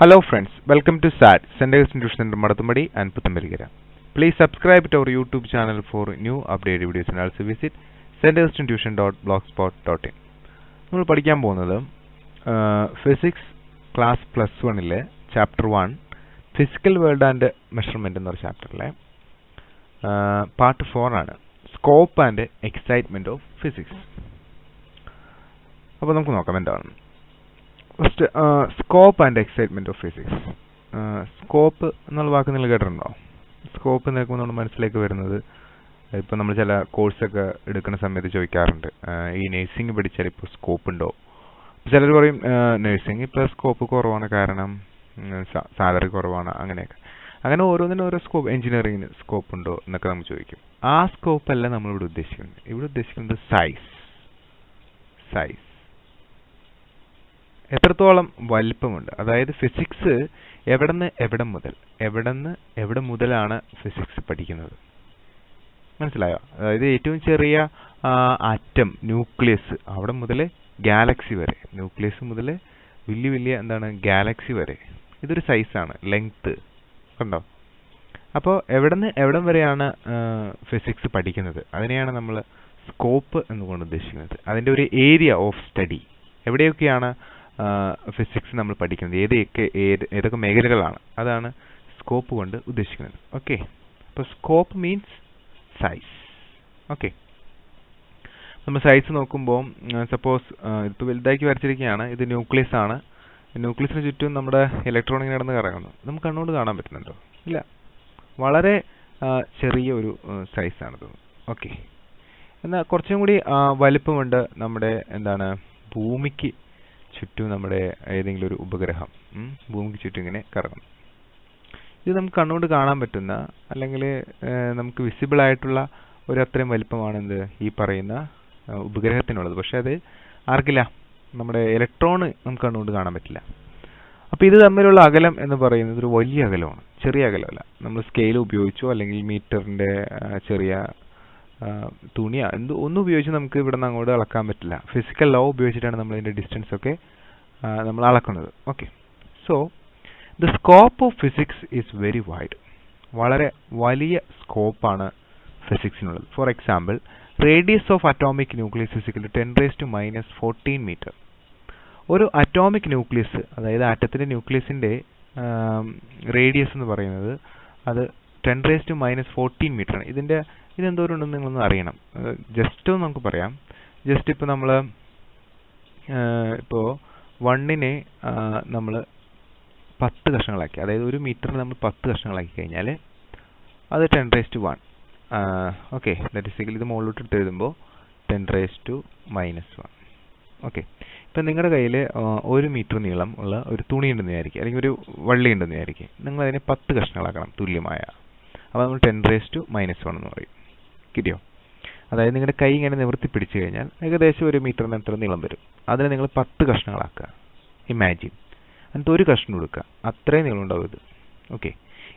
Hello friends, welcome to SAT, Center Institution Center Madathumadi and Puthamberigara. Please subscribe to our YouTube channel for new updated videos and also visit centerinstitution.blogspot.in. നമ്മൾ പഠിക്കാൻ പോകുന്നത് physics class plus 1 chapter 1 physical world and measurement എന്ന ചാപ്റ്ററിലെ part 4 ആണ്, scope and excitement of physics. അപ്പോൾ നമുക്ക് നോക്കാം എന്താണ് first scope and excitement of physics. Scope എന്നുള്ള വാക്ക് നിങ്ങൾ കേട്ടിട്ടുണ്ടോ? സ്കോപ്പ് നോക്കുമ്പോൾ നമ്മൾ മനസ്സിലേക്ക് വരുന്നത്, ഇപ്പോൾ നമ്മൾ ചില കോഴ്സൊക്കെ എടുക്കുന്ന സമയത്ത് ചോദിക്കാറുണ്ട്, ഈ നഴ്സിംഗ് പഠിച്ചാൽ ഇപ്പോൾ സ്കോപ്പ് ഉണ്ടോ? ചിലർ പറയും നഴ്സിംഗ് ഇപ്പോൾ സ്കോപ്പ് കുറവാണ്, കാരണം സാലറി കുറവാണ്, അങ്ങനെയൊക്കെ. അങ്ങനെ ഓരോന്നിനും ഓരോ സ്കോപ്പ്. എഞ്ചിനീയറിംഗിന് സ്കോപ്പ് ഉണ്ടോ എന്നൊക്കെ നമ്മൾ ചോദിക്കും. ആ സ്കോപ്പ് അല്ല നമ്മളിവിടെ ഉദ്ദേശിക്കുന്നത്. ഇവിടെ ഉദ്ദേശിക്കുന്നത് സൈസ്. എത്രത്തോളം വലിപ്പമുണ്ട്, അതായത് ഫിസിക്സ് എവിടെ മുതലാണ് ഫിസിക്സ് പഠിക്കുന്നത്, മനസ്സിലായോ? അതായത് ഏറ്റവും ചെറിയ ആറ്റം, ന്യൂക്ലിയസ്, അവിടെ മുതൽ ഗാലക്സി വരെ, ന്യൂക്ലിയസ് മുതൽ വലിയ ഗാലക്സി വരെ. ഇതൊരു സൈസാണ്, ലെങ്ത് കണ്ടോ? അപ്പോൾ എവിടം വരെയാണ് ഫിസിക്സ് പഠിക്കുന്നത്, അതിനെയാണ് നമ്മൾ സ്കോപ്പ് എന്നുകൊണ്ട് ഉദ്ദേശിക്കുന്നത്. അതിൻ്റെ ഒരു ഏരിയ ഓഫ് സ്റ്റഡി, എവിടെയൊക്കെയാണ് ഫിസിക്സ് നമ്മൾ പഠിക്കുന്നത്, ഏതൊക്കെ മേഖലകളാണ്, അതാണ് സ്കോപ്പ് കൊണ്ട് ഉദ്ദേശിക്കുന്നത്. ഓക്കെ, അപ്പോൾ സ്കോപ്പ് മീൻസ് സൈസ്. ഓക്കെ, നമ്മൾ സൈസ് നോക്കുമ്പോൾ സപ്പോസ് ഇപ്പോൾ വലുതാക്കി വരച്ചിരിക്കുകയാണ്, ഇത് ന്യൂക്ലിയസ് ആണ്. ന്യൂക്ലിയസിന് ചുറ്റും നമ്മുടെ ഇലക്ട്രോണിക് നടന്ന് കറങ്ങുന്നു. നമുക്ക് കണ്ണുകൊണ്ട് കാണാൻ പറ്റുന്നുണ്ടോ? ഇല്ല, വളരെ ചെറിയ ഒരു സൈസാണിത്. ഓക്കെ, എന്നാൽ കുറച്ചും കൂടി വലിപ്പമുണ്ട് നമ്മുടെ ഭൂമിക്ക് ചുറ്റും. നമ്മുടെ ഏതെങ്കിലും ഒരു ഉപഗ്രഹം ഭൂമിക്ക് ചുറ്റും ഇങ്ങനെ കറങ്ങും. ഇത് നമുക്ക് കണ്ണുകൊണ്ട് കാണാൻ പറ്റുന്ന, അല്ലെങ്കിൽ നമുക്ക് വിസിബിൾ ആയിട്ടുള്ള ഒരു അത്രയും വലിപ്പമാണ് ഈ പറയുന്ന ഉപഗ്രഹത്തിനുള്ളത്. പക്ഷെ അത് ആർക്കില്ല, നമ്മുടെ ഇലക്ട്രോണ് നമുക്ക് കണ്ണുകൊണ്ട് കാണാൻ പറ്റില്ല. അപ്പോൾ ഇത് തമ്മിലുള്ള അകലം എന്ന് പറയുന്നത് ഒരു വലിയ അകലമാണ്, ചെറിയ അകലമല്ല. നമ്മൾ സ്കെയിൽ ഉപയോഗിച്ചോ അല്ലെങ്കിൽ മീറ്ററിന്റെ ചെറിയ തുണിയാ ഒന്നും ഉപയോഗിച്ച് നമുക്ക് ഇവിടെ നിന്ന് അങ്ങോട്ട് അളക്കാൻ പറ്റില്ല. ഫിസിക്കൽ ലോ ഉപയോഗിച്ചിട്ടാണ് നമ്മൾ ഇതിന്റെ ഡിസ്റ്റൻസ് ഒക്കെ നമ്മൾ അളക്കുന്നത്. Okay, so the scope of physics is very wide. വളരെ വലിയ സ്കോപ്പാണ് ഫിസിക്സിനുള്ളത്. For example, radius of atomic nucleus is equal to 10⁻⁻14 metre. ഒരു അറ്റോമിക് ന്യൂക്ലിയസ്, അതായത് ആറ്റത്തിന്റെ ന്യൂക്ലിയസിന്റെ റേഡിയസ് എന്ന് പറയുന്നത് അത് 10⁻⁻14 മീറ്റർ ആണ്. ഇതെന്തോരം ഉണ്ടെന്ന് നിങ്ങളൊന്ന് അറിയണം. ജസ്റ്റ് ഒന്ന് നമുക്ക് പറയാം. ജസ്റ്റ് ഇപ്പോൾ നമ്മൾ ഇപ്പോൾ 1നെ നമ്മൾ 10 കഷ്ണങ്ങളാക്കി, അതായത് ഒരു മീറ്ററിൽ നമ്മൾ 10 കഷ്ണങ്ങളാക്കി കഴിഞ്ഞാൽ അത് 10⁻1. ഓക്കെ, ദാറ്റ് ഈസ് ഈക്വൽ, ഇത് മുകളിലോട്ട് എടുത്ത് എഴുതുമ്പോൾ 10⁻⁻1. ഓക്കെ, ഇപ്പം നിങ്ങളുടെ കയ്യിൽ 1 മീറ്റർ നീളം ഉള്ള ഒരു തുണി ഉണ്ടെന്ന് വിചാരിക്കുക, അല്ലെങ്കിൽ ഒരു വള്ളി ഉണ്ടെന്ന് വിചാരിക്കുക. നിങ്ങൾ അതിനെ 10 കഷ്ണങ്ങളാക്കണം, തുല്യമായ. അപ്പോൾ നമ്മൾ 10⁻⁻1 എന്ന് പറയും. കിട്ടിയോ? അതായത് നിങ്ങളുടെ കൈ ഇങ്ങനെ നിവർത്തി പിടിച്ചു കഴിഞ്ഞാൽ ഏകദേശം 1 മീറ്ററിന് എത്ര നീളം വരും. അതിനെ നിങ്ങൾ 10 കഷ്ണങ്ങളാക്കുക, ഇമാജിൻ. എന്നിട്ട് ഒരു കഷ്ണം എടുക്കുക, അത്രയും നീളം ഉണ്ടാവും ഇത്. ഓക്കെ,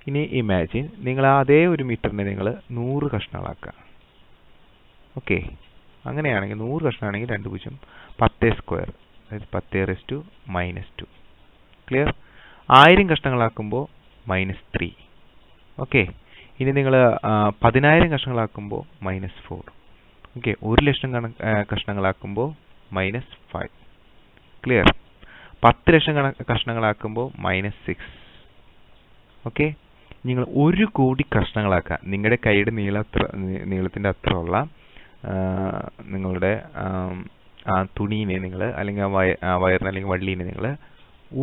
ഇനി ഇമാജിൻ നിങ്ങൾ അതേ 1 മീറ്ററിനെ നിങ്ങൾ 100 കഷ്ണങ്ങളാക്കുക. ഓക്കെ, അങ്ങനെയാണെങ്കിൽ 100 കഷ്ണമാണെങ്കിൽ 2 × 10 സ്ക്വയർ, അതായത് 10⁻⁻2. ക്ലിയർ? 1000 കഷ്ണങ്ങളാക്കുമ്പോൾ -3. ഓക്കെ, ഇനി നിങ്ങൾ 10,000 കഷ്ണങ്ങളാക്കുമ്പോൾ -4. ഓക്കെ, 1,00,000 കഷ്ണങ്ങളാക്കുമ്പോൾ -5. ക്ലിയർ? 10,00,000 കഷ്ണങ്ങളാക്കുമ്പോൾ -6. ഓക്കെ, നിങ്ങൾ 1 കോടി കഷ്ണങ്ങളാക്കുക. നിങ്ങളുടെ കൈയുടെ നീളത്തിന്റെ അത്രയുള്ള നിങ്ങളുടെ ആ തുണീനെ നിങ്ങൾ, അല്ലെങ്കിൽ ആ വയറിനെ അല്ലെങ്കിൽ വള്ളീനെ നിങ്ങൾ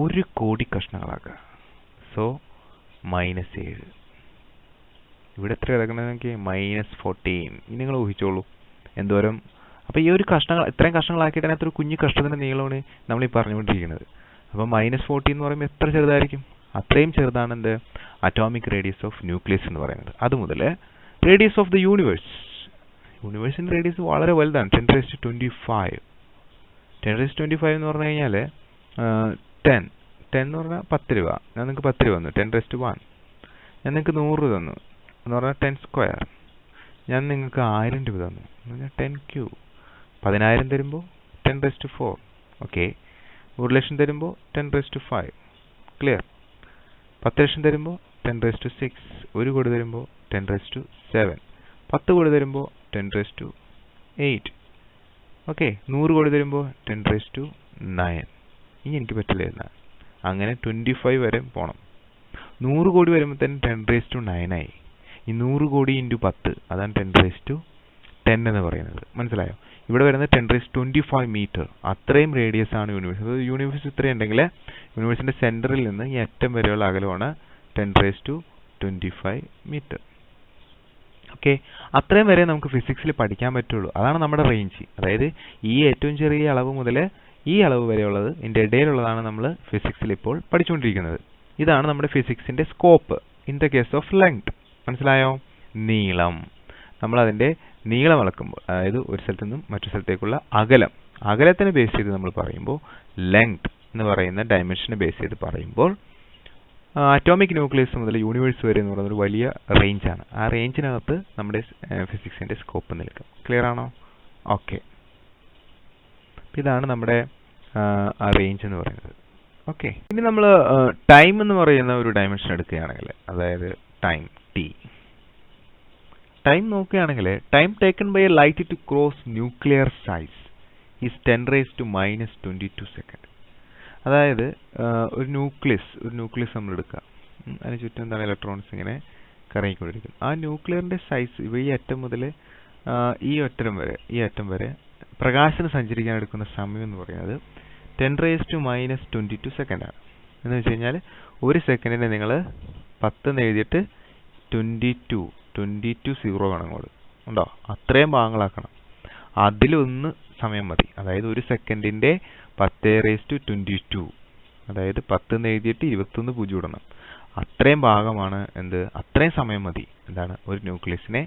1 കോടി കഷ്ണങ്ങളാക്കുക. സോ -7. ഇവിടെ എത്ര കിടക്കണമെങ്കിൽ -14. ഇനി നിങ്ങൾ ഊഹിച്ചോളൂ എന്തോരം. അപ്പോൾ ഈ ഒരു ഇത്രയും കഷ്ണങ്ങളാക്കിയിട്ട് അതിനകത്തൊരു കുഞ്ഞു കഷ്ണത്തിന്റെ നീളമാണ് നമ്മൾ ഈ പറഞ്ഞുകൊണ്ടിരിക്കുന്നത്. അപ്പോൾ -14 എന്ന് പറയുമ്പോൾ എത്ര ചെറുതായിരിക്കും? അത്രയും ചെറുതാണ് അറ്റോമിക് റേഡിയസ് ഓഫ് ന്യൂക്ലിയസ് എന്ന് പറയുന്നത്. അതുമുതൽ റേഡിയസ് ഓഫ് ദ യൂണിവേഴ്സിന്റെ റേഡിയസ് വളരെ വലുതാണ്, 10⁻25. 10⁻25 എന്ന് പറഞ്ഞു കഴിഞ്ഞാൽ 10 എന്ന് പറഞ്ഞാൽ 10 രൂപ. ഞാൻ നിങ്ങൾക്ക് 10 രൂപ തന്നു, 10⁻1. ഞാൻ നിങ്ങൾക്ക് 100 തന്നു എന്ന് പറഞ്ഞാൽ 10 സ്ക്വയർ. ഞാൻ നിങ്ങൾക്ക് 1000 രൂപ തന്നു എന്ന് പറഞ്ഞാൽ 10³ 10,000 തരുമ്പോൾ 10⁻4. ഓക്കെ, 1,00,000 തരുമ്പോൾ 10⁻5. ക്ലിയർ? 10 ലക്ഷം തരുമ്പോൾ 10⁶, 1 കോടി തരുമ്പോൾ 10⁷, 10 കോടി തരുമ്പോൾ 10⁸. ഓക്കെ, 100 കോടി തരുമ്പോൾ 10⁹. ഇനി എനിക്ക് പറ്റില്ല. അങ്ങനെ 25 വരെ പോകണം. 100 കോടി വരുമ്പോൾ തന്നെ 10⁹ ആയി. ഈ 100 കോടി ഇൻറ്റു 10 അതാണ് 10⁻10 എന്ന് പറയുന്നത്. മനസ്സിലായോ? ഇവിടെ വരുന്നത് 10⁻25 മീറ്റർ. അത്രയും റേഡിയസ് ആണ് യൂണിവേഴ്സ്. അത് യൂണിവേഴ്സ് ഇത്രയുണ്ടെങ്കിൽ യൂണിവേഴ്സിന്റെ സെന്ററിൽ നിന്ന് ഈ അറ്റം വരെയുള്ള അകലമാണ് 10⁻25 മീറ്റർ. ഓക്കെ, അത്രയും വരെ നമുക്ക് ഫിസിക്സിൽ പഠിക്കാൻ പറ്റുള്ളൂ. അതാണ് നമ്മുടെ റേഞ്ച്. അതായത് ഈ ഏറ്റവും ചെറിയ അളവ് മുതൽ ഈ അളവ് വരെയുള്ളത്, ഇതിന്റെ ഇടയിലുള്ളതാണ് നമ്മൾ ഫിസിക്സിൽ ഇപ്പോൾ പഠിച്ചുകൊണ്ടിരിക്കുന്നത്. ഇതാണ് നമ്മുടെ ഫിസിക്സിന്റെ scope in the case of length. മനസ്സിലായോ? നീളം, നമ്മൾ അതിന്റെ നീളം അളക്കുമ്പോൾ, അതായത് ഒരു സ്ഥലത്ത് നിന്നും മറ്റു സ്ഥലത്തേക്കുള്ള അകലത്തിനെ ബേസ് ചെയ്ത് നമ്മൾ പറയുമ്പോൾ, ലെങ്ത് എന്ന് പറയുന്ന ഡയമെൻഷനെ ബേസ് ചെയ്ത് പറയുമ്പോൾ, അറ്റോമിക് ന്യൂക്ലിയസ് മുതൽ യൂണിവേഴ്സ് വരെ എന്ന് പറയുന്ന ഒരു വലിയ റേഞ്ചാണ്. ആ റേഞ്ചിനകത്ത് നമ്മുടെ ഫിസിക്സിന്റെ സ്കോപ്പ് നിൽക്കും. ക്ലിയർ ആണോ? ഓക്കെ, ഇതാണ് നമ്മുടെ ആ റേഞ്ച് എന്ന് പറയുന്നത്. ഓക്കെ, ഇനി നമ്മൾ ടൈം എന്ന് പറയുന്ന ഒരു ഡയമെൻഷൻ എടുക്കുകയാണെങ്കിൽ, അതായത് ടൈം ടി. ടൈം നോക്കുകയാണെങ്കിൽ, time taken by a light to cross nuclear size is 10⁻22 second. അതായത് ഒരു ന്യൂക്ലിയസ് നമ്മൾ എടുക്കുക, അതിന് ചുറ്റും എന്താണ് ഇലക്ട്രോൺസ് ഇങ്ങനെ കറങ്ങിക്കൊണ്ടിരിക്കും. ആ ന്യൂക്ലിയറിന്റെ സൈസ് ഈ അറ്റം മുതൽ ഈ അറ്റം വരെ പ്രകാശത്തിന് സഞ്ചരിക്കാൻ എടുക്കുന്ന സമയം എന്ന് പറയുന്നത് 10⁻22 സെക്കൻഡാണ്. എന്ന് വെച്ച് കഴിഞ്ഞാൽ ഒരു സെക്കൻഡിനെ നിങ്ങൾ 10 എന്ന് എഴുതിയിട്ട് 22 സീറോ വേണം അങ്ങോട്ട്, ഉണ്ടോ? അത്രയും ഭാഗങ്ങളാക്കണം. അതിലൊന്ന് സമയം മതി. അതായത് ഒരു സെക്കൻഡിന്റെ 10⁻22, അതായത് 10 എന്ന് എഴുതിയിട്ട് 21 പൂജ്യം ഇടണം. അത്രയും ഭാഗമാണ് എന്ത്, അത്രയും സമയം മതി എന്താണ് ഒരു ന്യൂക്ലിയസിനെ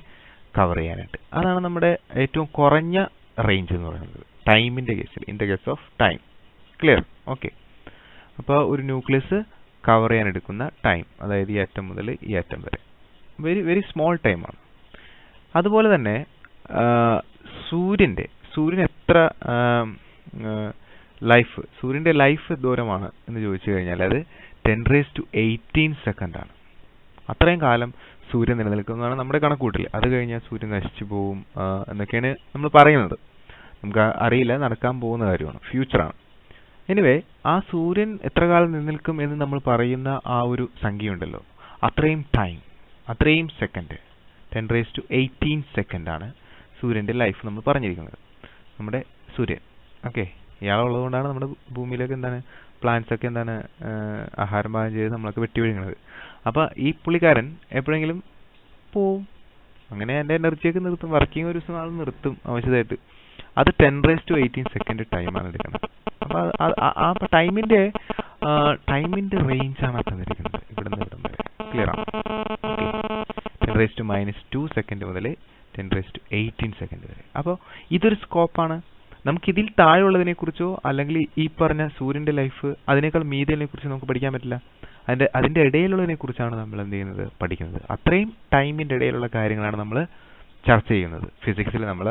കവർ ചെയ്യാനായിട്ട്. അതാണ് നമ്മുടെ ഏറ്റവും കുറഞ്ഞ റേഞ്ച് എന്ന് പറയുന്നത് ടൈമിന്റെ കേസിൽ, in the case of time. Clear? Okay, അപ്പോൾ ഒരു ന്യൂക്ലിയസ് കവർ ചെയ്യാൻ എടുക്കുന്ന ടൈം, അതായത് ഈ അറ്റം മുതൽ ഈ അറ്റം വരെ വെരി സ്മോൾ ടൈമാണ്. അതുപോലെ തന്നെ സൂര്യൻ എത്ര സൂര്യന്റെ ലൈഫ് ദൂരമാണ് എന്ന് ചോദിച്ചു കഴിഞ്ഞാൽ അത് 10⁻18 സെക്കൻഡാണ്. അത്രയും കാലം സൂര്യൻ നിലനിൽക്കുന്നതാണ് നമ്മുടെ കണക്കൂട്ടൽ. അത് കഴിഞ്ഞാൽ സൂര്യൻ നശിച്ചു പോവും എന്നൊക്കെയാണ് നമ്മൾ പറയുന്നത്. നമുക്ക് അറിയില്ല, നടക്കാൻ പോകുന്ന കാര്യമാണ്, ഫ്യൂച്ചറാണ്. എനിവേ, ആ സൂര്യൻ എത്ര കാലം നിലനിൽക്കും എന്ന് നമ്മൾ പറയുന്ന ആ ഒരു സംഖ്യ ഉണ്ടല്ലോ, അത്രയും ടൈം, അത്രയും സെക്കൻഡ്, 10⁻18 സെക്കൻഡാണ് സൂര്യന്റെ ലൈഫ് നമ്മൾ പറഞ്ഞിരിക്കുന്നത്. നമ്മുടെ സൂര്യൻ. ഓക്കെ, ഇയാളുള്ളത് കൊണ്ടാണ് നമ്മുടെ ഭൂമിയിലൊക്കെ എന്താണ് പ്ലാന്റ്സ് ഒക്കെ എന്താണ് ആഹാരം പാകം ചെയ്ത് നമ്മളൊക്കെ വെട്ടി വീഴുന്നത്. അപ്പൊ ഈ പുള്ളിക്കാരൻ എപ്പോഴെങ്കിലും പോവും. അങ്ങനെ എൻ്റെ എനർജിയൊക്കെ നിർത്തും, വർക്കിംഗ് ഒരു ദിവസം ആൾ നിർത്തും ആവശ്യമായിട്ട്. അത് 10⁻18 സെക്കൻഡ് ടൈമാണ് എടുക്കുന്നത്. അപ്പൊ ടൈമിന്റെ റേഞ്ച് ആണ് തന്നിരിക്കുന്നത് ഇവിടുന്ന് ഇവിടം വരെ. ക്ലിയർ ആണ്? 10⁻−2 സെക്കൻഡ് മുതൽ 10⁻18 സെക്കൻഡ് വരെ. അപ്പോൾ ഇതൊരു സ്കോപ്പാണ്. നമുക്ക് ഇതിൽ താഴെയുള്ളതിനെ കുറിച്ചോ അല്ലെങ്കിൽ ഈ പറഞ്ഞ സൂര്യന്റെ ലൈഫ് അതിനേക്കാൾ മീതിനെ കുറിച്ച് നമുക്ക് പഠിക്കാൻ പറ്റില്ല. അതിന്റെ ഇടയിലുള്ളതിനെ കുറിച്ചാണ് നമ്മൾ എന്ത് ചെയ്യുന്നത്, പഠിക്കുന്നത്. അത്രയും ടൈമിന്റെ ഇടയിലുള്ള കാര്യങ്ങളാണ് നമ്മൾ ചർച്ച ചെയ്യുന്നത്, ഫിസിക്സിൽ നമ്മൾ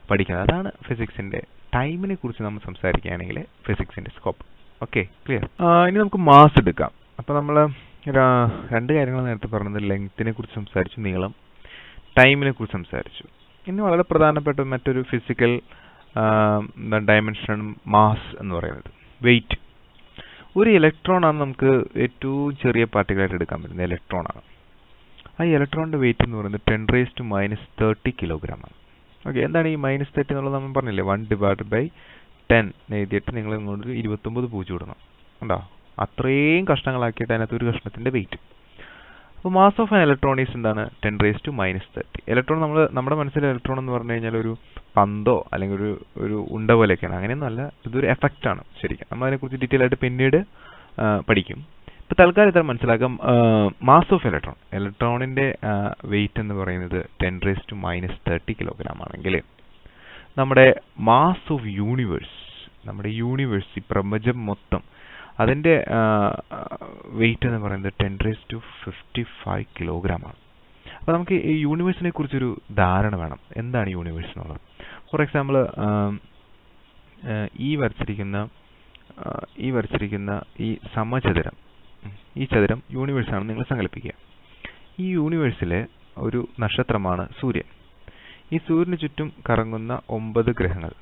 പഠിക്കുന്നത്. അതാണ് ഫിസിക്സിന്റെ ടൈമിനെ കുറിച്ച് നമ്മൾ സംസാരിക്കുകയാണെങ്കിൽ ഫിസിക്സിന്റെ സ്കോപ്പ്. Okay, clear? ഇനി നമുക്ക് മാസ് എടുക്കാം. അപ്പൊ നമ്മൾ രണ്ട് കാര്യങ്ങൾ നേരത്തെ പറഞ്ഞത്, ലെങ്ത്തിനെ കുറിച്ച് സംസാരിച്ചു, നീളം, ടൈമിനെ കുറിച്ച് സംസാരിച്ചു. ഇനി വളരെ പ്രധാനപ്പെട്ട മറ്റൊരു ഫിസിക്കൽ ഡയമെൻഷൻ മാസ് എന്ന് പറയുന്നത് വെയിറ്റ്. ഒരു ഇലക്ട്രോൺ ആണ് നമുക്ക് ഏറ്റവും ചെറിയ പാർട്ടികളായിട്ട് എടുക്കാൻ പറ്റുന്നത് ഇലക്ട്രോൺ ആണ്. ആ ഇലക്ട്രോണിന്റെ വെയിറ്റ് എന്ന് പറയുന്നത് 10⁻30 കിലോഗ്രാം ആണ്. ഓക്കെ, എന്താണ് ഈ -30 എന്നുള്ളത് നമ്മൾ പറഞ്ഞില്ലേ, 1/10 എഴുതിയിട്ട് നിങ്ങൾ ഇങ്ങോട്ട് 29 പൂജ്യം ഇടണം. ഉണ്ടോ? അത്രയും കഷ്ണങ്ങളാക്കിയിട്ട് അതിനകത്ത് ഒരു കഷ്ണത്തിന്റെ വെയിറ്റ്. അപ്പോൾ mass of an electron is എന്താണ്, 10⁻30. ഇലക്ട്രോൺ നമ്മുടെ മനസ്സിൽ ഇലക്ട്രോൺ എന്ന് പറഞ്ഞു കഴിഞ്ഞാൽ ഒരു പന്തോ അല്ലെങ്കിൽ ഒരു ഉണ്ട പോലെയൊക്കെയാണ്. അങ്ങനെയൊന്നും അല്ല, ഇതൊരു എഫക്റ്റ് ആണ് ശരിക്കും. നമ്മൾ അതിനെക്കുറിച്ച് ഡീറ്റെയിൽ ആയിട്ട് പിന്നീട് പഠിക്കും. ഇപ്പൊ തൽക്കാലം ഇത്ര മനസ്സിലാക്കാം. മാസ് ഓഫ് ഇലക്ട്രോണിന്റെ വെയിറ്റ് എന്ന് പറയുന്നത് 10⁻30 കിലോഗ്രാം ആണെങ്കിൽ നമ്മുടെ മാസ് ഓഫ് നമ്മുടെ യൂണിവേഴ്സ്, ഈ പ്രപഞ്ചം മൊത്തം, അതിന്റെ വെയിറ്റ് എന്ന് പറയുന്നത് 10⁻55 കിലോഗ്രാം ആണ്. അപ്പോൾ നമുക്ക് ഈ യൂണിവേഴ്സിനെ കുറിച്ചൊരു ധാരണ വേണം. എന്താണ് യൂണിവേഴ്സ് എന്നുള്ളത്? ഫോർ എക്സാമ്പിൾ, ഈ വരച്ചിരിക്കുന്ന ഈ സമചതുരം ഈ ചതുരം യൂണിവേഴ്സ് ആണെന്ന് നിങ്ങൾ സങ്കല്പിക്കുക. ഈ യൂണിവേഴ്സിലെ ഒരു നക്ഷത്രമാണ് സൂര്യൻ. ഈ സൂര്യന് ചുറ്റും കറങ്ങുന്ന 9 ഗ്രഹങ്ങളുണ്ട്.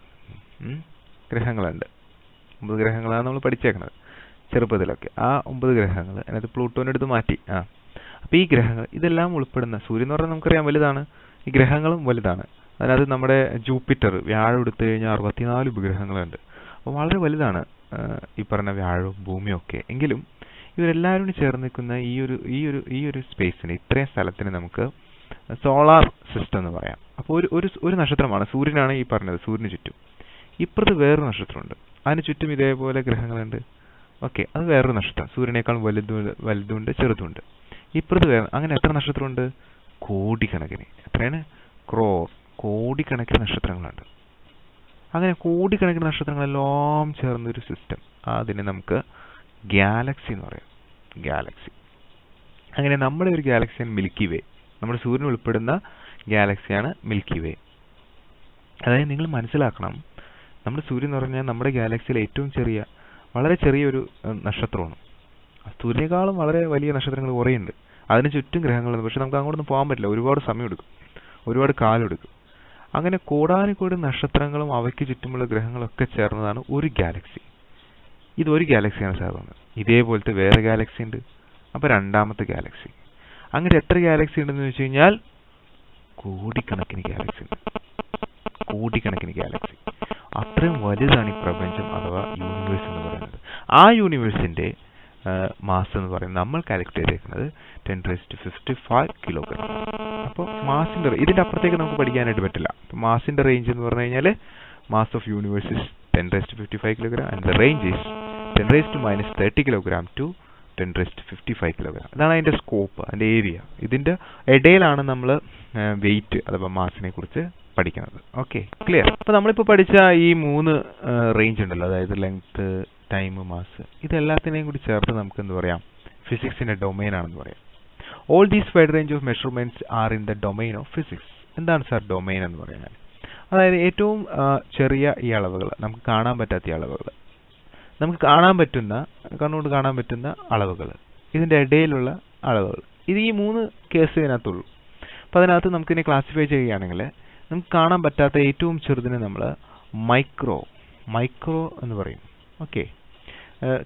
9 ഗ്രഹങ്ങളാണ് നമ്മൾ പഠിച്ചേക്കുന്നത് ചെറുപ്പത്തിലൊക്കെ. ആ 9 ഗ്രഹങ്ങൾ അതിനകത്ത് പ്ലൂട്ടോനെ എടുത്ത് മാറ്റി. അപ്പോൾ ഈ ഗ്രഹങ്ങൾ ഇതെല്ലാം ഉൾപ്പെടുന്ന, സൂര്യൻ എന്ന് പറഞ്ഞാൽ നമുക്കറിയാം വലുതാണ്, ഈ ഗ്രഹങ്ങളും വലുതാണ്. അതിനകത്ത് നമ്മുടെ ജൂപ്പിറ്റർ, വ്യാഴം എടുത്തു കഴിഞ്ഞാൽ 64 ഉപഗ്രഹങ്ങളുണ്ട്. അപ്പോൾ വളരെ വലുതാണ് ഈ പറഞ്ഞ വ്യാഴവും ഭൂമിയും ഒക്കെ. എങ്കിലും ഇവരെല്ലാവരും ചേർന്ന് നിൽക്കുന്ന ഈ ഒരു സ്പേസിന്, ഇത്രയും സ്ഥലത്തിന് നമുക്ക് സോളാർ സിസ്റ്റം എന്ന് പറയാം. അപ്പോൾ ഒരു നക്ഷത്രമാണ് സൂര്യനാണ് ഈ പറഞ്ഞത്, സൂര്യന് ചുറ്റും. ഇപ്പുറത്ത് വേറൊരു നക്ഷത്രമുണ്ട്, അതിന് ചുറ്റും ഇതേപോലെ ഗ്രഹങ്ങളുണ്ട്. ഓക്കെ, അത് വേറൊരു നക്ഷത്രം, സൂര്യനേക്കാൾ വലുതുണ്ട് ചെറുതുണ്ട്. ഇപ്പുറത്ത് വേറെ, അങ്ങനെ എത്ര നക്ഷത്രമുണ്ട്? കോടിക്കണക്കിന്. എത്രയാണ്? കോടിക്കണക്കിന് നക്ഷത്രങ്ങളുണ്ട്. അങ്ങനെ കോടിക്കണക്കിന് നക്ഷത്രങ്ങളെല്ലാം ചേർന്നൊരു സിസ്റ്റം, അതിനെ നമുക്ക് ഗാലക്സി എന്ന് പറയാം. ഗാലക്സി. അങ്ങനെ നമ്മുടെ ഒരു ഗാലക്സിയാണ് മിൽക്കി വേ. നമ്മുടെ സൂര്യൻ ഉൾപ്പെടുന്ന ഗാലക്സിയാണ് മിൽക്കി വേ. അതായത് നിങ്ങൾ മനസ്സിലാക്കണം, നമ്മുടെ സൂര്യൻ എന്ന് പറഞ്ഞാൽ നമ്മുടെ ഗാലക്സിയിലെ ഏറ്റവും വളരെ ചെറിയൊരു നക്ഷത്രമാണ്. സൂര്യനേക്കാളും വളരെ വലിയ നക്ഷത്രങ്ങൾ കുറേയുണ്ട്. അതിന് ചുറ്റും ഗ്രഹങ്ങളുണ്ട്. പക്ഷെ നമുക്ക് അങ്ങോട്ടൊന്നും പോകാൻ പറ്റില്ല, ഒരുപാട് സമയമെടുക്കും, ഒരുപാട് കാലമെടുക്കും. അങ്ങനെ കോടാനുകോടി നക്ഷത്രങ്ങളും അവയ്ക്ക് ചുറ്റുമുള്ള ഗ്രഹങ്ങളൊക്കെ ചേർന്നതാണ് ഒരു ഗാലക്സി. ഇതൊരു ഗാലക്സിയാണ് സാധാരണ. ഇതേപോലത്തെ വേറെ ഗാലക്സി ഉണ്ട്. അപ്പോൾ രണ്ടാമത്തെ ഗാലക്സി. അങ്ങനെ എത്ര ഗാലക്സി ഉണ്ടെന്ന് വെച്ച് കഴിഞ്ഞാൽ കോടിക്കണക്കിന് ഗാലക്സി ഉണ്ട്. കോടിക്കണക്കിന് ഗാലക്സി. അത്രയും വലുതാണ് ഈ പ്രപഞ്ചം അഥവാ യൂണിവേഴ്സ് എന്ന് പറയുന്നത്. ആ യൂണിവേഴ്സിന്റെ മാസ് എന്ന് പറയുന്നത് നമ്മൾ കാൽക്കുലേറ്റ് ചെയ്തേക്കുന്നത് 10⁵55 കിലോഗ്രാം. അപ്പോൾ മാസിന്റെ ഇതിന്റെ അപ്പുറത്തേക്ക് നമുക്ക് പഠിക്കാനായിട്ട് പറ്റില്ല. മാസിന്റെ റേഞ്ച് എന്ന് പറഞ്ഞു കഴിഞ്ഞാൽ mass of universe is 10⁵55 kilogram and the range is 10⁻30 kilogram to 10⁵55 kilogram. ഇതാണ് അതിന്റെ സ്കോപ്പ്, അതിന്റെ ഏരിയ. ഇതിന്റെ ഇടയിലാണ് നമ്മൾ വെയിറ്റ് അഥവാ മാസിനെ കുറിച്ച് പഠിക്കുന്നത്. Okay, clear. അപ്പോൾ നമ്മളിപ്പോൾ പഠിച്ച ഈ 3 റേഞ്ച് ഉണ്ടല്ലോ, അതായത് ലെങ്ത്, ടൈം, മാസ്, ഇതെല്ലാത്തിനെയും കൂടി ചേർത്ത് നമുക്ക് എന്ത് പറയാം? ഫിസിക്സിന്റെ ഡൊമൈൻ ആണെന്ന് പറയാം. All these wide range of measurements are in the domain of physics. എന്താണ് സാർ ഡൊമൈൻ എന്ന് പറയുന്നത്? അതായത് ഏറ്റവും ചെറിയ ഈ അളവുകൾ, നമുക്ക് കാണാൻ പറ്റാത്ത അളവുകൾ, നമുക്ക് കണ്ണുകൊണ്ട് കാണാൻ പറ്റുന്ന അളവുകൾ, ഇതിന്റെ ഇടയിലുള്ള അളവുകൾ, ഇത് ഈ 3 കേസ് ഇതിനകത്തുള്ളൂ. അപ്പോൾ അതിനകത്ത് നമുക്കിതിനെ ക്ലാസിഫൈ ചെയ്യുകയാണെങ്കിൽ നമുക്ക് കാണാൻ പറ്റാത്ത ഏറ്റവും ചെറുതിനെ നമ്മൾ മൈക്രോ എന്ന് പറയും. ഓക്കെ,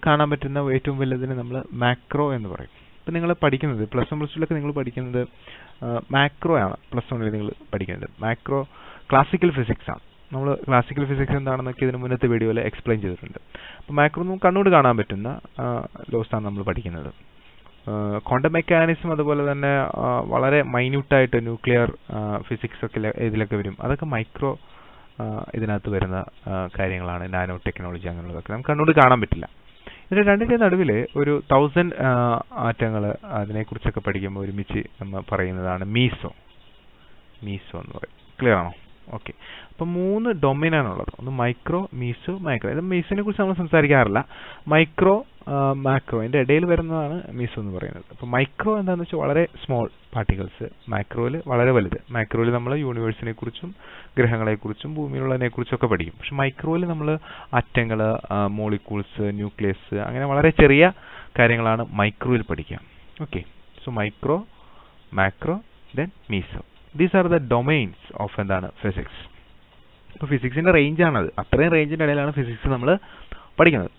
കാണാൻ പറ്റുന്ന ഏറ്റവും വലുതിനെ നമ്മൾ മാക്രോ എന്ന് പറയും. ഇപ്പം നിങ്ങൾ പഠിക്കുന്നത് +1 +2 നിങ്ങൾ പഠിക്കുന്നത് മാക്രോ ആണ്. +1 നിങ്ങൾ പഠിക്കുന്നത് മാക്രോ ക്ലാസിക്കൽ ഫിസിക്സ് ആണ്. നമ്മൾ ക്ലാസിക്കൽ ഫിസിക്സ് എന്താണെന്നൊക്കെ ഇതിന് മുന്നത്തെ വീഡിയോയിൽ എക്സ്പ്ലെയിൻ ചെയ്തിട്ടുണ്ട്. അപ്പോൾ മാക്രോ നമുക്ക് കണ്ണോട് കാണാൻ പറ്റുന്ന ലോസാണ് നമ്മൾ പഠിക്കുന്നത്. ക്വാണ്ടം മെക്കാനിസം അതുപോലെ തന്നെ വളരെ മൈന്യൂട്ടായിട്ട് ന്യൂക്ലിയർ ഫിസിക്സ് ഒക്കെ ഇതിലൊക്കെ വരും. അതൊക്കെ മൈക്രോ ഇതിനകത്ത് വരുന്ന കാര്യങ്ങളാണ്. നാനോ ടെക്നോളജി അങ്ങനെയുള്ളതൊക്കെ നമുക്ക് കണ്ണോട് കാണാൻ പറ്റില്ല. ഇതിന്റെ രണ്ടിന്റെ നടുവിൽ ഒരു 1000 ആറ്റങ്ങൾ, അതിനെക്കുറിച്ചൊക്കെ പഠിക്കുമ്പോൾ ഒരുമിച്ച് നമ്മൾ പറയുന്നതാണ് മീസോ എന്ന് പറയും. ക്ലിയർ ആണോ? ഓക്കെ, അപ്പം 3 ഡൊമൈനാണുള്ളത്. ഒന്ന് മൈക്രോ, മീസോ, മാക്രോ. ഇത് മീസിനെ കുറിച്ച് നമ്മൾ സംസാരിക്കാറില്ല. മൈക്രോ, മാക്രോ, അതിന്റെ ഇടയിൽ വരുന്നതാണ് മീസോ എന്ന് പറയുന്നത്. അപ്പോൾ മൈക്രോ എന്താണെന്ന് വെച്ചാൽ വളരെ സ്മോൾ പാർട്ടിക്കിൾസ്, മാക്രോയിൽ വളരെ വലുത്. മാക്രോയിൽ നമ്മൾ യൂണിവേഴ്സിനെ കുറിച്ചും ഗ്രഹങ്ങളെക്കുറിച്ചും ഭൂമിയിലുള്ളതിനെ കുറിച്ചും ഒക്കെ പഠിക്കും. പക്ഷെ മൈക്രോയിൽ നമ്മൾ അറ്റങ്ങൾ, മോളിക്യൂൾസ്, ന്യൂക്ലിയസ്, അങ്ങനെ വളരെ ചെറിയ കാര്യങ്ങളാണ് മൈക്രോയിൽ പഠിക്കുക. Okay, so micro, macro, then meso. These are the domains of എന്താണ് ഫിസിക്സ്. അപ്പോൾ ഫിസിക്സിന്റെ റേഞ്ചാണത്. അത്രയും റേഞ്ചിന്റെ ഇടയിലാണ് ഫിസിക്സ് നമ്മൾ പഠിക്കുന്നത്.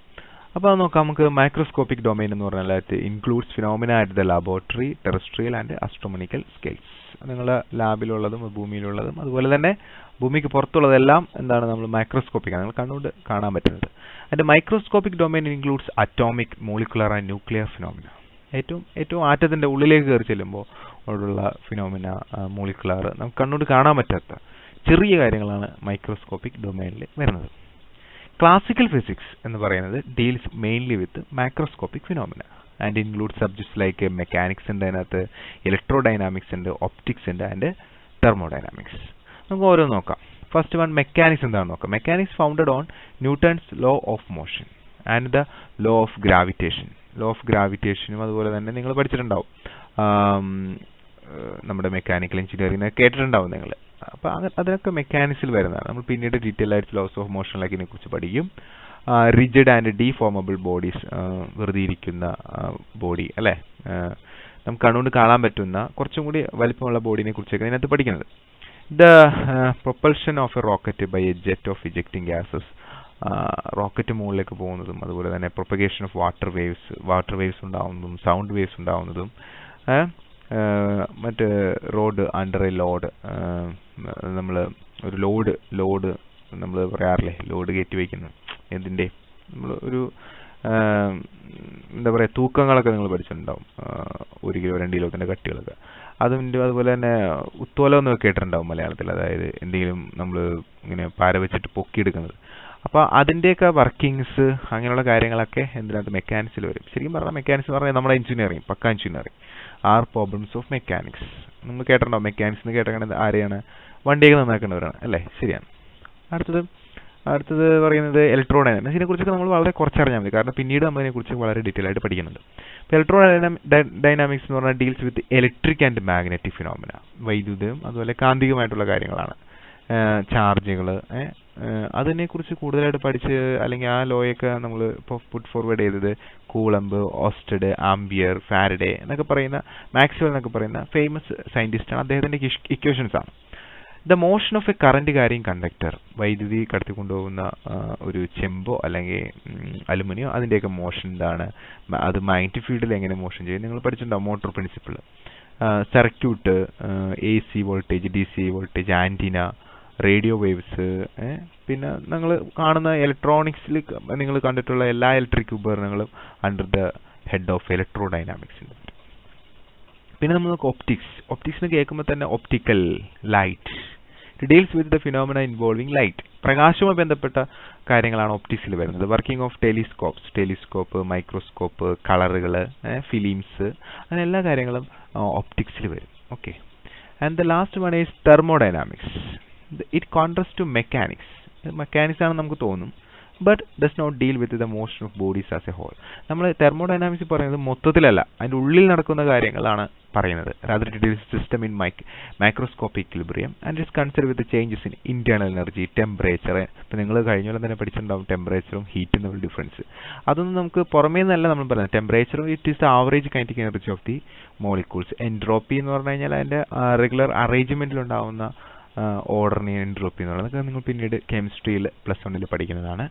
അപ്പോൾ അത് നോക്കാം. നമുക്ക് മൈക്രോസ്കോപ്പിക് ഡൊമൈൻ എന്ന് പറഞ്ഞാൽ it includes phenomena at the laboratory, terrestrial and astronomical scales. നിങ്ങളുടെ ലാബിലുള്ളതും ഭൂമിയിലുള്ളതും അതുപോലെ തന്നെ ഭൂമിക്ക് പുറത്തുള്ളതെല്ലാം എന്താണ് നമ്മൾ മൈക്രോസ്കോപ്പിക് ആണ്, നിങ്ങൾ കണ്ടുകൊണ്ട് കാണാൻ പറ്റുന്നത്. അതിന്റെ microscopic domain includes atomic, molecular and nuclear phenomena. ഏറ്റവും ആറ്റത്തിന്റെ ഉള്ളിലേക്ക് കയറി ചെല്ലുമ്പോൾ അവിടെയുള്ള ഫിനോമിന, മോളിക്കുലർ, നമുക്ക് കണ്ണുകൊണ്ട് കാണാൻ പറ്റാത്ത ചെറിയ കാര്യങ്ങളാണ് മൈക്രോസ്കോപ്പിക് ഡൊമൈനിൽ വരുന്നത്. ക്ലാസിക്കൽ ഫിസിക്സ് എന്ന് പറയുന്നത് deals mainly with macroscopic phenomena and include subjects like mechanics ഉണ്ട്, അതിനകത്ത് ഇലക്ട്രോഡൈനാമിക്സ് ഉണ്ട്, ഒപ്റ്റിക്സ് ഉണ്ട് ആൻഡ് തെർമോഡൈനാമിക്സ്. നമുക്ക് ഓരോ നോക്കാം. ഫസ്റ്റ് വൺ മെക്കാനിക്സ് എന്താണെന്ന് നോക്കാം. Mechanics founded on Newton's law of motion and the law of gravitation. Law of ഗ്രാവിറ്റേഷനും അതുപോലെ തന്നെ നിങ്ങൾ പഠിച്ചിട്ടുണ്ടാവും, നമ്മുടെ മെക്കാനിക്കൽ എഞ്ചിനീയറിംഗ് കേട്ടിട്ടുണ്ടാവും നിങ്ങൾ. അപ്പോൾ അതിനൊക്കെ മെക്കാനിക്സിൽ വരുന്നതാണ്. നമ്മൾ പിന്നീട് ഡീറ്റെയിൽ ആയിട്ട് ലോസ് ഓഫ് മോഷനിലൊക്കെ ഇതിനെക്കുറിച്ച് പഠിക്കും. റിജിഡ് ആൻഡ് ഡീഫോമബിൾ ബോഡീസ്, വെറുതെ ഇരിക്കുന്ന ബോഡി അല്ലേ, നമുക്ക് കണ്ണുകൊണ്ട് കാണാൻ പറ്റുന്ന കുറച്ചും കൂടി വലിപ്പമുള്ള ബോഡിനെ കുറിച്ചൊക്കെ ഇതിനകത്ത് പഠിക്കുന്നത്. The propulsion of a rocket by a jet of ejecting gases, rocket മുകളിലേക്ക് പോകുന്നതും അതുപോലെ തന്നെ പ്രൊപ്പഗേഷൻ ഓഫ് വാട്ടർ വേവ്സ് ഉണ്ടാവുന്നതും സൗണ്ട് വേവ്സ് ഉണ്ടാവുന്നതും, മറ്റ് റോഡ് അണ്ടർ എ ലോഡ്, നമ്മൾ ഒരു ലോഡ് നമ്മൾ പറയാറില്ലേ, ലോഡ് കയറ്റി വയ്ക്കുന്നത് എന്തിൻ്റെ, നമ്മൾ ഒരു എന്താ പറയുക, തൂക്കങ്ങളൊക്കെ നിങ്ങൾ പഠിച്ചിട്ടുണ്ടാവും, 1 കിലോ 2 കിലോത്തിൻ്റെ കട്ടികളൊക്കെ. അതുപോലെ തന്നെ ഉത്തോലം എന്നൊക്കെ കേട്ടിട്ടുണ്ടാവും മലയാളത്തിൽ, അതായത് എന്തെങ്കിലും നമ്മൾ ഇങ്ങനെ പാര വെച്ചിട്ട് പൊക്കിയെടുക്കുന്നത്. അപ്പോൾ അതിൻ്റെയൊക്കെ വർക്കിങ്സ് അങ്ങനെയുള്ള കാര്യങ്ങളൊക്കെ എന്തിനകത്ത് മെക്കാനിക്സിൽ വരും. ശരിക്കും പറഞ്ഞാൽ മെക്കാനിക്സ് എന്ന് പറഞ്ഞാൽ നമ്മുടെ എഞ്ചിനീയറിംഗ്, പക്ക engineering, are problems of mechanics. നമ്മൾ കേട്ടിട്ടുണ്ടാവും മെക്കാനിക്സ് എന്ന് കേട്ടിട്ടുണ്ടെങ്കിൽ ആരെയാണ്, വണ്ടിയൊക്കെ നന്നാക്കുന്നവരാണ് അല്ലേ, ശരിയാണ്. അടുത്തത് പറയുന്നത് ഇലക്ട്രോ ഡൈനാമിക്സ്. ഇതിനെക്കുറിച്ചൊക്കെ നമ്മൾ വളരെ കുറച്ചറിഞ്ഞാൽ മതി, കാരണം പിന്നീട് നമ്മൾ ഇതിനെക്കുറിച്ച് വളരെ ഡീറ്റെയിൽ ആയിട്ട് പഠിക്കുന്നുണ്ട്. ഇപ്പോൾ ഇലക്ട്രോ ഡൈനാമിക്സ് എന്ന് പറഞ്ഞാൽ deals with electric and magnetic phenomena, വൈദ്യുതവും അതുപോലെ കാന്തികമായിട്ടുള്ള കാര്യങ്ങളാണ്, ചാർജുകൾ. അതിനെക്കുറിച്ച് കൂടുതലായിട്ട് പഠിച്ച് അല്ലെങ്കിൽ ആ ലോയൊക്കെ നമ്മൾ ഇപ്പോൾ പുട്ട് ഫോർവേഡ് ചെയ്തത് കൂളംബ്, ഓസ്റ്റഡ്, ആംബിയർ, ഫാരഡേ എന്നൊക്കെ പറയുന്ന, മാക്സ്വെൽ എന്നൊക്കെ പറയുന്ന ഫേമസ് സയൻറ്റിസ്റ്റാണ്. അദ്ദേഹത്തിൻ്റെ ഇക്വേഷൻസ് ആണ്. The motion of A current carrying conductor, വൈദ്യുതി കടത്തിക്കൊണ്ടുപോകുന്ന ഒരു ചെമ്പോ അല്ലെങ്കിൽ അലുമിനിയോ, അതിൻ്റെയൊക്കെ മോഷൻ എന്താണ്, അത് മാഗ്നറ്റിക് ഫീൽഡിൽ എങ്ങനെ മോഷൻ ചെയ്യും നിങ്ങൾ പഠിച്ചിട്ടുണ്ടാവും, motor principle. Circuit, AC voltage, DC voltage, antenna, radio waves, പിന്നെ നിങ്ങൾ കാണുന്ന ഇലക്ട്രോണിക്സിൽ നിങ്ങൾ കണ്ടിട്ടുള്ള എല്ലാ ഇലക്ട്രിക് ഉപകരണങ്ങളും under the head of electrodynamics. പിന്നെ നമ്മൾ നോക്കുക ഒപ്റ്റിക്സിന് കേൾക്കുമ്പോൾ തന്നെ optical light, it deals with the phenomena involving light, പ്രകാശവുമായി ബന്ധപ്പെട്ട കാര്യങ്ങളാണ് ഒപ്റ്റിക്സിൽ വരുന്നത്. വർക്കിംഗ് ഓഫ് ടെലിസ്കോപ്പ്, മൈക്രോസ്കോപ്പ്, കളറുകൾ, ഫിലിംസ്, അങ്ങനെ എല്ലാ കാര്യങ്ങളും ഒപ്റ്റിക്സിൽ വരും. Okay, and the last one is thermodynamics. It contrast to mechanics. Mechanics ആണെന്ന് നമുക്ക് തോന്നും, but does not deal with the motion of bodies as a whole. നമ്മൾ തെർമോഡൈനാമിക്സ് പറയുന്നത് മൊത്തത്തിലല്ല, അതിൻ്റെ ഉള്ളിൽ നടക്കുന്ന കാര്യങ്ങളാണ് പറയുന്നത്. rather it is system in microscopic equilibrium and is concerned with the changes in internal energy, temperature. ഇപ്പോൾ നിങ്ങൾ കഴിഞ്ഞ കൊല്ലം തന്നെ പഠിച്ചിട്ടുണ്ടാവും ടെമ്പറേച്ചറും ഹീറ്റും തമ്മിൽ ഡിഫറൻസ്. അതൊന്നും നമുക്ക് പുറമേ നിന്നല്ല നമ്മൾ പറയുന്നത്. ടെമ്പറേച്ചറും it is the average kinetic energy of the molecules. Entropy എന്ന് പറഞ്ഞു കഴിഞ്ഞാൽ അതിൻ്റെ റെഗുലർ അറേഞ്ച്മെൻറ്റിലുണ്ടാവുന്ന ഓർഡറിനെ എൻട്രോപ്പി എന്ന് പറയുന്നത്. അതൊക്കെ നിങ്ങൾ പിന്നീട് കെമിസ്ട്രിയിൽ +1 പഠിക്കുന്നതാണ്.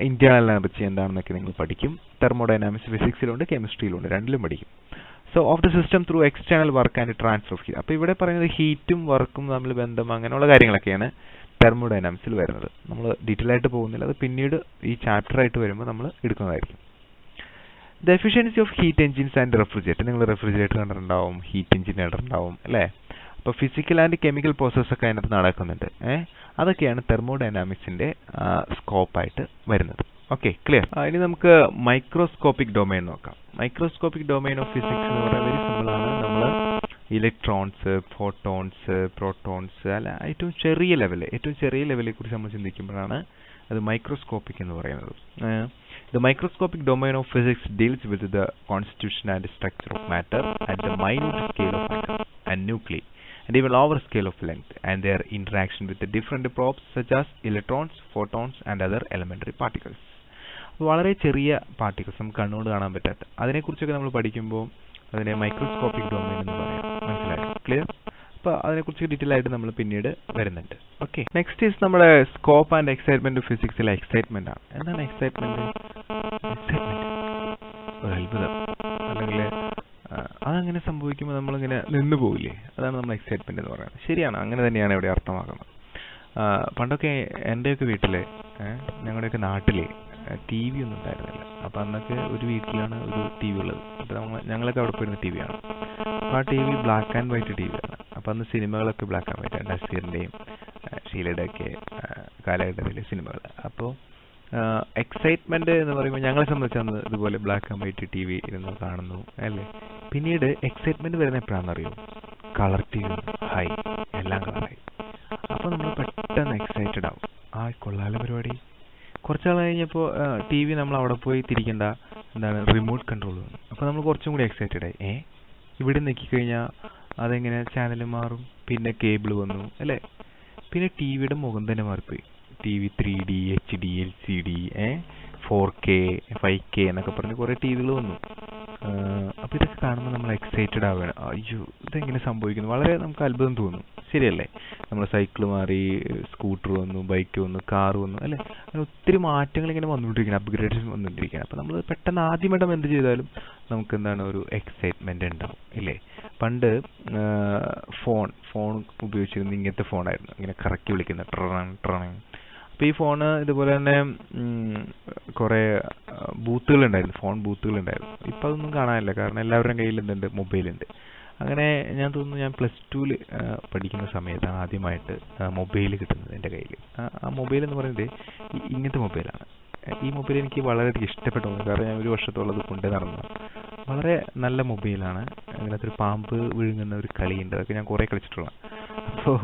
ഇന്റേണൽ എനർജി എന്താണെന്നൊക്കെ നിങ്ങൾ പഠിക്കും. തെർമോഡൈനാമിക്സ് ഫിസിക്സിലുണ്ട്, കെമിസ്ട്രിയിലുണ്ട്, രണ്ടിലും പഠിക്കും. So of the system through external work and transfer of heat. അപ്പോൾ ഇവിടെ പറയുന്നത് ഹീറ്റും വർക്കും തമ്മിൽ ബന്ധം, അങ്ങനെയുള്ള കാര്യങ്ങളൊക്കെയാണ് തെർമോഡൈനാമിക്സിൽ വരുന്നത്. നമ്മൾ ഡീറ്റെയിൽ ആയിട്ട് പോകുന്നില്ല, അത് പിന്നീട് ഈ ചാപ്റ്റർ ആയിട്ട് വരുമ്പോൾ നമ്മൾ എടുക്കുന്നതായിരിക്കും. The efficiency of heat engines and refrigerator. നിങ്ങൾ റെഫ്രിജറേറ്റർ കണ്ടിട്ടുണ്ടാവും, ഹീറ്റ് എഞ്ചിൻ കണ്ടിട്ടുണ്ടാവും അല്ലേ. അപ്പോൾ ഫിസിക്കൽ ആൻഡ് കെമിക്കൽ പ്രോസസ്സൊക്കെ അതിനകത്ത് നടക്കുന്നുണ്ട്. അതൊക്കെയാണ് തെർമോഡൈനാമിക്സിൻ്റെ സ്കോപ്പായിട്ട് വരുന്നത്. Okay, clear. ഇനി നമുക്ക് മൈക്രോസ്കോപ്പിക് ഡൊമൈൻ നോക്കാം. മൈക്രോസ്കോപ്പിക് ഡൊമൈൻ ഓഫ് ഫിസിക്സ് എന്ന് പറയുന്നത് വെരി സിമ്പിളാണ്. നമ്മൾ ഇലക്ട്രോൺസ്, ഫോട്ടോൺസ്, പ്രോട്ടോൺസ്, അല്ല ഏറ്റവും ചെറിയ ലെവലിനെ കുറിച്ച് നമ്മൾ ചിന്തിക്കുമ്പോഴാണ് അത് മൈക്രോസ്കോപ്പിക് എന്ന് പറയുന്നത്. The microscopic domain of physics deals with the constitution and structure of matter at the minute scale of atoms and nuclei, and even lower scale of length, and their interaction with the different probes such as electrons, photons, and other elementary particles. വളരെ ചെറിയ particles, നമുക്ക് കണ്ണുകൊണ്ട് കാണാൻ പറ്റാത്ത, അതിനെക്കുറിച്ചൊക്കെ നമ്മൾ പഠിക്കുമ്പോൾ അതിനെ മൈക്രോസ്കോപ്പിക് ഡൊമൈൻ എന്ന് പറയാം. മനസ്സിലായോ? ക്ലിയർ? അപ്പോൾ അതിനെക്കുറിച്ച് ഡീറ്റെയിൽ ആയിട്ട് നമ്മൾ പിന്നീട് വരുന്നുണ്ട്. ഓക്കെ, നെക്സ്റ്റ് ഈസ് നമ്മുടെ സ്കോപ്പ് ആൻഡ് എക്സൈറ്റ്മെന്റ് ഫിസിക്സിലെ എക്സൈറ്റ്മെന്റ് ആണ്. എന്താണ് എക്സൈറ്റ്മെന്റ്? ഒരു അത്ഭുതം, അല്ലെങ്കിൽ അതങ്ങനെ സംഭവിക്കുമ്പോൾ നമ്മളിങ്ങനെ നിന്ന് പോവില്ലേ, അതാണ് നമ്മൾ എക്സൈറ്റ്മെന്റ് എന്ന് പറയുന്നത്. ശരിയാണ്, അങ്ങനെ തന്നെയാണ് ഇവിടെ അർത്ഥമാക്കുന്നത്. പണ്ടൊക്കെ എൻ്റെയൊക്കെ വീട്ടിൽ, ഞങ്ങളുടെയൊക്കെ നാട്ടിൽ TV ഒന്നും ഉണ്ടായിരുന്നില്ല. അപ്പോൾ അന്നൊക്കെ ഒരു വീട്ടിലാണ് ഒരു TV ഉള്ളത്. അപ്പോൾ ഞങ്ങളൊക്കെ അവിടെ പോയിരുന്ന TV ആണ്. അപ്പോൾ ആ TV black and white TV ആണ്. അപ്പോൾ അന്ന് സിനിമകളൊക്കെ ബ്ലാക്ക് ആൻഡ് വൈറ്റ് ആണ്, നസീറിൻ്റെയും ഷീലയുടെ ഒക്കെ കാലഘട്ടത്തിലെ സിനിമകൾ. അപ്പോൾ എക്സൈറ്റ്മെന്റ് എന്ന് പറയുമ്പോൾ ഞങ്ങളെ സംബന്ധിച്ച് അന്ന് ഇതുപോലെ ബ്ലാക്ക് ആൻഡ് വൈറ്റ് TV ഇരുന്ന് കാണുന്നു അല്ലേ. പിന്നീട് എക്സൈറ്റ്മെന്റ് വരുന്ന എപ്പോഴാണെന്നറിയോ? കളർ TV, ഹൈ, എല്ലാം കളറായി. അപ്പോൾ നമ്മൾ പെട്ടെന്ന് എക്സൈറ്റഡ് ആവും. കൊള്ളാല പരിപാടി. കുറച്ചാൾ കഴിഞ്ഞപ്പോൾ TV നമ്മൾ അവിടെ പോയി തിരിക്കേണ്ട, എന്താണ്, റിമോട്ട് കൺട്രോൾ വന്നു. അപ്പോൾ നമ്മൾ കുറച്ചും കൂടി എക്സൈറ്റഡ് ആയി. ഇവിടെ നിൽക്കിക്കഴിഞ്ഞാൽ അതെങ്ങനെ ചാനൽ മാറും, പിന്നെ കേബിൾ വന്നു അല്ലേ, പിന്നെ TVയുടെ മുഖം തന്നെ മാറിപ്പോയി. TV 3D, HD, LCD, 4K, 5K എന്നൊക്കെ പറഞ്ഞ് കുറേ ടിവികൾ വന്നു. അപ്പോൾ ഇതൊക്കെ കാണുമ്പോൾ നമ്മൾ എക്സൈറ്റഡ് ആവുകയാണ്. അയ്യോ, ഇതെങ്ങനെ സംഭവിക്കുന്നു? വളരെ നമുക്ക് അത്ഭുതം തോന്നും, ശരിയല്ലേ? നമ്മൾ സൈക്കിൾ മാറി, സ്കൂട്ടർ വന്നു, ബൈക്ക് വന്നു, കാർ വന്നു, അല്ലേ? അങ്ങനെ ഒത്തിരി മാറ്റങ്ങൾ ഇങ്ങനെ വന്നുകൊണ്ടിരിക്കുകയാണ്, അപ്ഗ്രേഡേഷൻ വന്നുകൊണ്ടിരിക്കുകയാണ്. അപ്പോൾ നമ്മൾ പെട്ടെന്ന് ആദ്യമായിട്ട് എന്ത് ചെയ്താലും നമുക്ക് എന്താണ് ഒരു എക്സൈറ്റ്മെന്റ് ഉണ്ടാവും, ഇല്ലേ? പണ്ട് ഫോൺ ഉപയോഗിച്ചിരുന്ന ഇങ്ങനത്തെ ഫോണായിരുന്നു, ഇങ്ങനെ കറക്കി വിളിക്കുന്ന ട്രണ. അപ്പോൾ ഈ ഫോണ് ഇതുപോലെ തന്നെ കുറേ ബൂത്തുകളുണ്ടായിരുന്നു, ഫോൺ ബൂത്തുകളുണ്ടായിരുന്നു. ഇപ്പോൾ അതൊന്നും കാണാനില്ല, കാരണം എല്ലാവരുടെയും കയ്യിൽ എന്തുണ്ട്, മൊബൈലുണ്ട്. അങ്ങനെ ഞാൻ തോന്നുന്നു ഞാൻ +2 പഠിക്കുന്ന സമയത്താണ് ആദ്യമായിട്ട് മൊബൈൽ കിട്ടുന്നത് എൻ്റെ കയ്യിൽ. ആ മൊബൈൽ എന്ന് പറയുന്നത് ഇങ്ങനത്തെ മൊബൈലാണ്. ഈ മൊബൈൽ എനിക്ക് വളരെയധികം ഇഷ്ടപ്പെട്ടു, കാരണം ഞാൻ 1 വർഷത്തോളം അത് കൊണ്ടു നടന്നു. വളരെ നല്ല മൊബൈലാണ്. അതിനകത്തൊരു പാമ്പ് വിഴുങ്ങുന്ന ഒരു കളിയുണ്ട്, അതൊക്കെ ഞാൻ കുറേ കളിച്ചിട്ടുള്ളതാണ്. അപ്പോൾ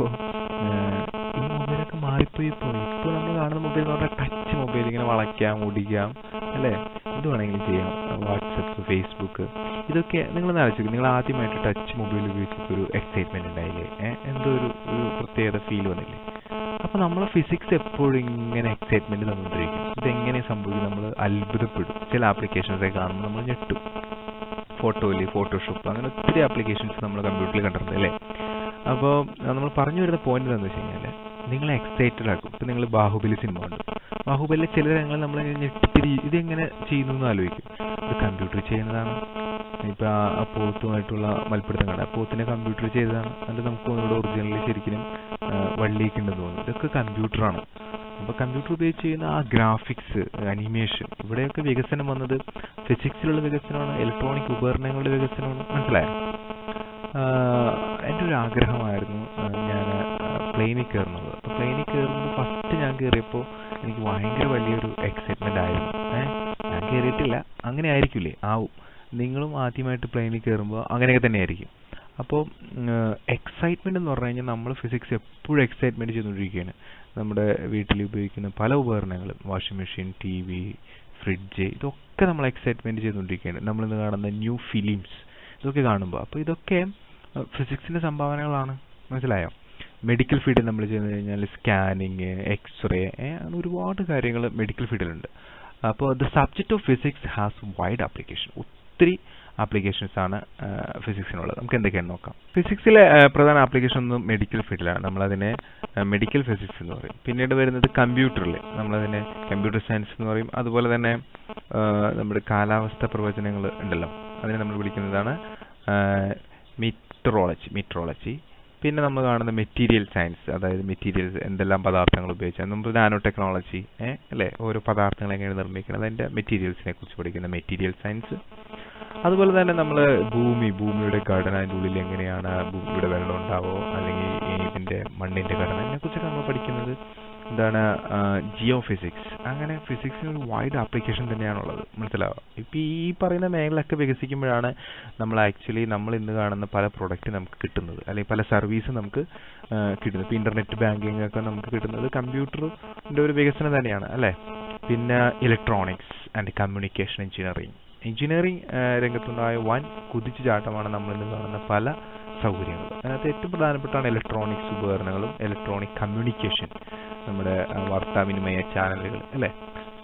ഈ മൊബൈലൊക്കെ മാറിപ്പോയി. ഇപ്പോൾ നമ്മൾ കാണുന്ന മൊബൈൽ എന്ന് പറഞ്ഞാൽ ടച്ച് മൊബൈൽ, ഇങ്ങനെ വളയ്ക്കാം, ഓടിക്കാം, അല്ലേ? എന്ത് വേണമെങ്കിലും ചെയ്യാം. വാട്സപ്പ്, ഫേസ്ബുക്ക്, ഇതൊക്കെ നിങ്ങളൊന്ന് ആലോചിക്കും. നിങ്ങൾ ആദ്യമായിട്ട് ടച്ച് മൊബൈൽ ഉപയോഗിച്ചപ്പോൾ ഒരു എക്സൈറ്റ്മെന്റ് ഉണ്ടായില്ലേ? എന്തോ ഒരു പ്രത്യേകത ഫീൽ വന്നില്ലേ? അപ്പോൾ നമ്മളെ ഫിസിക്സ് എപ്പോഴും ഇങ്ങനെ എക്സൈറ്റ്മെന്റ് തന്നുകൊണ്ടിരിക്കും. ഇതെങ്ങനെ സംഭവിക്കും? നമ്മൾ അത്ഭുതപ്പെടും. ചില ആപ്ലിക്കേഷൻസൊക്കെ കാണുമ്പോൾ നമ്മൾ ഞെട്ടും. ഫോട്ടോഷോപ്പ്, അങ്ങനെ ഒത്തിരി ആപ്ലിക്കേഷൻസ് നമ്മൾ കമ്പ്യൂട്ടറിൽ കണ്ടിട്ടുണ്ട്, അല്ലേ? അപ്പോൾ നമ്മൾ പറഞ്ഞു വരുന്ന പോയിന്റ് എന്താണെന്ന് വെച്ച് കഴിഞ്ഞാൽ, നിങ്ങളെ എക്സൈറ്റഡ് ആക്കും. ഇപ്പം നിങ്ങൾ ബാഹുബലി സിനിമ കണ്ടു. ബാഹുബലിലെ ചില രംഗങ്ങൾ നമ്മൾ ഞെട്ടിത്തിരി ഇതെങ്ങനെ ചെയ്യുന്നു എന്ന് ആലോചിക്കും. ഇത് കമ്പ്യൂട്ടർ ചെയ്യുന്നതാണ്. ഇപ്പം ആ പോത്തുമായിട്ടുള്ള മൽപ്പിടുത്തം കണ്ട, ആ പോത്തിനെ കമ്പ്യൂട്ടർ ചെയ്തതാണ്. എന്നിട്ട് നമുക്ക് ഇവിടെ ഒറിജിനലി ശരിക്കും വള്ളിയൊക്കെ ഉണ്ടെന്ന് തോന്നുന്നു. ഇതൊക്കെ കമ്പ്യൂട്ടറാണ്. അപ്പോൾ കമ്പ്യൂട്ടർ ഉപയോഗിച്ച് ചെയ്യുന്ന ആ ഗ്രാഫിക്സ്, അനിമേഷൻ, ഇവിടെയൊക്കെ വികസനം വന്നത് ഫിസിക്സിലുള്ള വികസനമാണ്, ഇലക്ട്രോണിക് ഉപകരണങ്ങളുടെ വികസനമാണ്. മനസ്സിലായോ? എൻ്റെ ഒരു ആഗ്രഹമായിരുന്നു ഞാൻ പ്ലെയിനിൽ കയറുന്നത്. അപ്പോൾ പ്ലെയിനിൽ കയറുമ്പോൾ ഫസ്റ്റ് ഞാൻ കയറിയപ്പോൾ എനിക്ക് ഭയങ്കര വലിയൊരു എക്സൈറ്റ്മെന്റ് ആയിരുന്നു. ഞാൻ കയറിയിട്ടില്ല, അങ്ങനെ ആയിരിക്കില്ലേ? ആവും. നിങ്ങളും ആദ്യമായിട്ട് പ്ലെയിനിൽ കയറുമ്പോൾ അങ്ങനെയൊക്കെ തന്നെ ആയിരിക്കും. അപ്പോൾ എക്സൈറ്റ്മെന്റ് എന്ന് പറഞ്ഞു കഴിഞ്ഞാൽ നമ്മൾ ഫിസിക്സ് എപ്പോഴും എക്സൈറ്റ്മെന്റ് ചെയ്തുകൊണ്ടിരിക്കുകയാണ്. നമ്മുടെ വീട്ടിൽ ഉപയോഗിക്കുന്ന പല ഉപകരണങ്ങളും, വാഷിംഗ് മെഷീൻ, TV, ഫ്രിഡ്ജ്, ഇതൊക്കെ നമ്മൾ എക്സൈറ്റ്മെന്റ് ചെയ്തുകൊണ്ടിരിക്കുകയാണ്. നമ്മളിന്ന് കാണുന്ന ന്യൂ ഫിലിംസ്, ഇതൊക്കെ കാണുമ്പോൾ. അപ്പോൾ ഇതൊക്കെ ഫിസിക്സിന്റെ സംഭാവനകളാണ്. മനസ്സിലായോ? മെഡിക്കൽ ഫീൽഡിൽ നമ്മൾ ചെയ്തു കഴിഞ്ഞാൽ സ്കാനിങ്, എക്സ്റേ, അങ്ങനെ ഒരുപാട് കാര്യങ്ങൾ മെഡിക്കൽ ഫീൽഡിലുണ്ട്. അപ്പോൾ the subject of physics has wide application. ഒത്തിരി ആപ്ലിക്കേഷൻസ് ആണ് ഫിസിക്സിനുള്ളത്. നമുക്ക് എന്തൊക്കെയാണെന്ന് നോക്കാം. ഫിസിക്സിലെ പ്രധാന ആപ്ലിക്കേഷൻ ഒന്ന് മെഡിക്കൽ ഫീൽഡിലാണ്. നമ്മളതിനെ മെഡിക്കൽ ഫിസിക്സ് എന്ന് പറയും. പിന്നീട് വരുന്നത് കമ്പ്യൂട്ടറിൽ നമ്മളതിനെ കമ്പ്യൂട്ടർ സയൻസ് എന്ന് പറയും. അതുപോലെ തന്നെ നമ്മുടെ കാലാവസ്ഥ പ്രവചനങ്ങൾ ഉണ്ടല്ലോ, അതിനെ നമ്മൾ വിളിക്കുന്നതാണ് മീറ്ററോളജി. പിന്നെ നമ്മൾ കാണുന്ന മെറ്റീരിയൽ സയൻസ്, അതായത് മെറ്റീരിയൽസ്, എന്തെല്ലാം പദാർത്ഥങ്ങൾ ഉപയോഗിച്ചാൽ, നമ്മൾ നാനോ ടെക്നോളജി, അല്ലേ? ഓരോ പദാർത്ഥങ്ങൾ എങ്ങനെ നിർമ്മിക്കുന്നത്, അതിൻ്റെ മെറ്റീരിയൽസിനെ കുറിച്ച് പഠിക്കുന്ന മെറ്റീരിയൽ സയൻസ്. അതുപോലെ തന്നെ നമ്മൾ ഭൂമിയുടെ ഘടന, അതിൻ്റെ ഉള്ളിൽ എങ്ങനെയാണ് ഭൂമിയുടെ വെള്ളം ഉണ്ടാവോ, അല്ലെങ്കിൽ ഇതിൻ്റെ മണ്ണിൻ്റെ ഘടന, ഇതിനെക്കുറിച്ചൊക്കെ നമ്മൾ പഠിക്കുന്നത് എന്താണ്, ജിയോ ഫിസിക്സ്. അങ്ങനെ ഫിസിക്സിന് ഒരു വൈഡ് ആപ്ലിക്കേഷൻ തന്നെയാണുള്ളത്. മനസ്സിലാവുക? ഇപ്പം ഈ പറയുന്ന മേഖലയൊക്കെ വികസിക്കുമ്പോഴാണ് നമ്മൾ ഇന്ന് കാണുന്ന പല പ്രൊഡക്റ്റ് നമുക്ക് കിട്ടുന്നത്, അല്ലെങ്കിൽ പല സർവീസ് നമുക്ക് കിട്ടുന്നത്. ഇപ്പം ഇന്റർനെറ്റ് ബാങ്കിങ് ഒക്കെ നമുക്ക് കിട്ടുന്നത് കമ്പ്യൂട്ടറിൻ്റെ ഒരു വികസനം തന്നെയാണ്, അല്ലേ? പിന്നെ ഇലക്ട്രോണിക്സ് ആൻഡ് കമ്മ്യൂണിക്കേഷൻ എഞ്ചിനീയറിംഗ് രംഗത്തുണ്ടായ വൻ കുതിച്ചുചാട്ടമാണ് നമ്മളിന്ന് കാണുന്ന പല സൗകര്യങ്ങൾ. അതിനകത്ത് ഏറ്റവും പ്രധാനപ്പെട്ടാണ് ഇലക്ട്രോണിക്സ് ഉപകരണങ്ങളും ഇലക്ട്രോണിക് കമ്മ്യൂണിക്കേഷൻ, നമ്മുടെ വാർത്താവിനിമയ ചാനലുകൾ, അല്ലേ?